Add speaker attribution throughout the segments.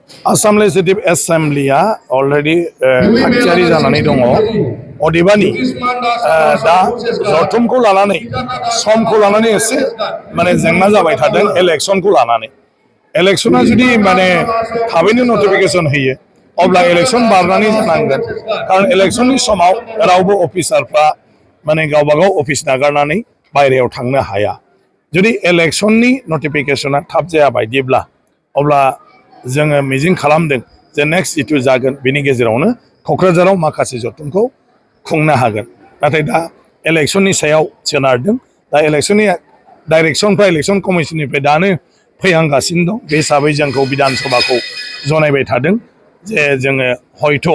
Speaker 1: Assam Legislative Assemblyया already थागथियारि जानानै दङ अदेबानि दा जथुमखौ लानानै समखौ लानानै एसे माने जेंना जाबाय थादों इलेक्शनखौ लानानै इलेक्शना जुदि माने थाबैनो नटिफिकेशन होयो अब्ला इलेक्शन बारनानै जानांगोन कारण इलेक्शननि समाव रावबो अफिसारफ्रा माने गावबा गाव अफिस नागारनानै बायरायाव थांनो हाया जुदि इलेक्शननि नटिफिकेशना थाब जाया बायदिब्ला अब्ला जोङो मिजिं खालामदों जे नेक्स्ट जिथु जागोन बेनि गेजेरावनो क'क्राझाराव माखासे जथुमखौ खुंनो हागोन नाथाय दा इलेक्शननि सायाव सोनारदों दा इलेक्शननि डाइरेक्शनफ्रा इलेक्शन कमिशननिफ्राय दानो फैहांगासिनो दं बे हिसाबै जोंखौ बिधान सभाखौ जनायबाय थादों जे जोङो हयथ'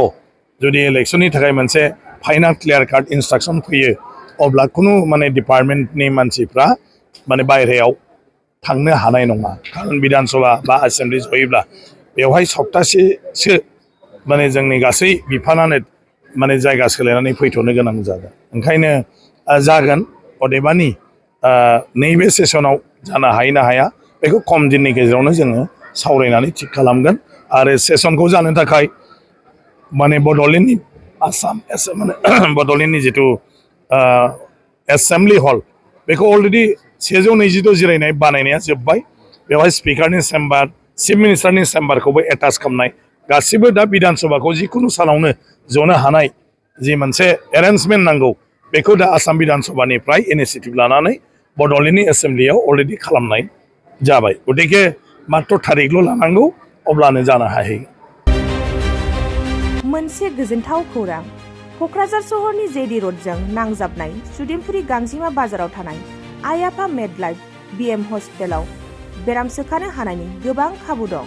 Speaker 1: जुदि इलेक्शननि थाखाय मोनसे फाइनाल क्लियार काट इन्सट्राक्शन फैयो अब्ला खुनु माने डिपार्टमेन्टनि मानसिफ्रा माने बायरायाव थांनो हानाय नङा कारण बिधान सभा बा एसेम्बलि जयोब्ला बेवहाय सप्तासेसो माने जोंनि गासै बिफानानो माने जायगा सोलायनानै फैथ'नो गोनां जागोन ओंखायनो जागोन अदेबानि नैबे सेसनाव जानो हायो ना हाया बेखौ खम दिननि गेजेरावनो जोङो सावरायनानै थिग खालामगोन आरो सेसनखौ जानो थाखाय माने बड'लेण्डनि आसाम माने बड'लेण्डनि जिथु एसेम्बलि हल बेखौ अलरेडि 126 जिरायनाय बानायनाया जोब्बाय बेवहाय स्पिकारनि चेम्बार चिफ मिनिस्टारनि चेम्बारखौबो एटाच खालामनाय गासिबो दा बिधान सभाखौ जिखुनु सानावनो जनो हानाय जि मोनसे एरेन्जमेन्ट नांगौ बेखौ दा आसाम बिधान सभानिफ्राय इनिशिएटिभ लानानै बड'लेण्डनि एसेम्बलियाव अलरेडि खालामनाय जाबाय गतिके मात्र थारिखल' लानांगौ अब्लानो जानो हायो
Speaker 2: मोनसे गोजोनथाव खौरां क'क्राझार सहरनि जेडि र'डजों नांजाबनाय सुदेमपुरि गांजिमा बाजाराव थानाय आइ आफा मेडलाइफ बिएम हस्पिटालाव बेराम सोखानो हानायनि गोबां खाबु दं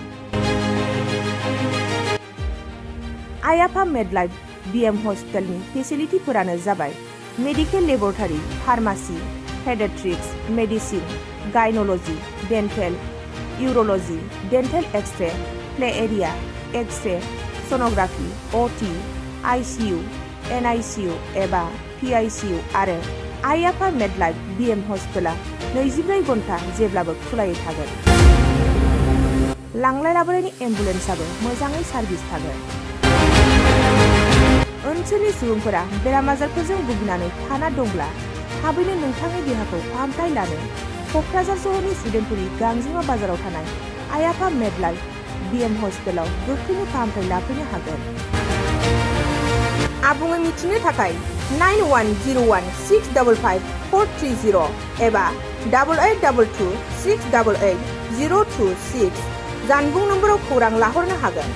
Speaker 2: आइ आफा मेडलाइफ बिएम हस्पिटालनि फेसिलिटिफोरानो जाबाय medical laboratory pharmacy paediatrics medicine gynaecology dental urology dental x ray play area x ray sonography अटि आइसिइउ एनआइसिइउ एबा पिआइसिइउ आरो आइ आफा मेडलाइफ बिएम हस्पिटाला 24 घन्टा जेब्लाबो खुलायै थागोन लांलाय लाबोनायनि एम्बुलेन्सआबो मोजाङै सार्भिस थागोन ओनसोलनि सुबुंफोरा बेराम आजारफोरजों भुगिनानै थाना दंब्ला थाबैनो नोंथांनि देहाखौ फाहामथाय लानो क'क्राझार सहरनि सुदेमपुरि गांजिमा बाजाराव थानाय आइ आफा मेडलाइफ बिएम हस्पिटालाव गोख्रैनो फाहामथाय लाफैनो हागोन आबुङै मिथिनो थाखाय 9101655430 एबा 8822688026 जानबुं नम्बराव खौरां लाहरनो हागोन।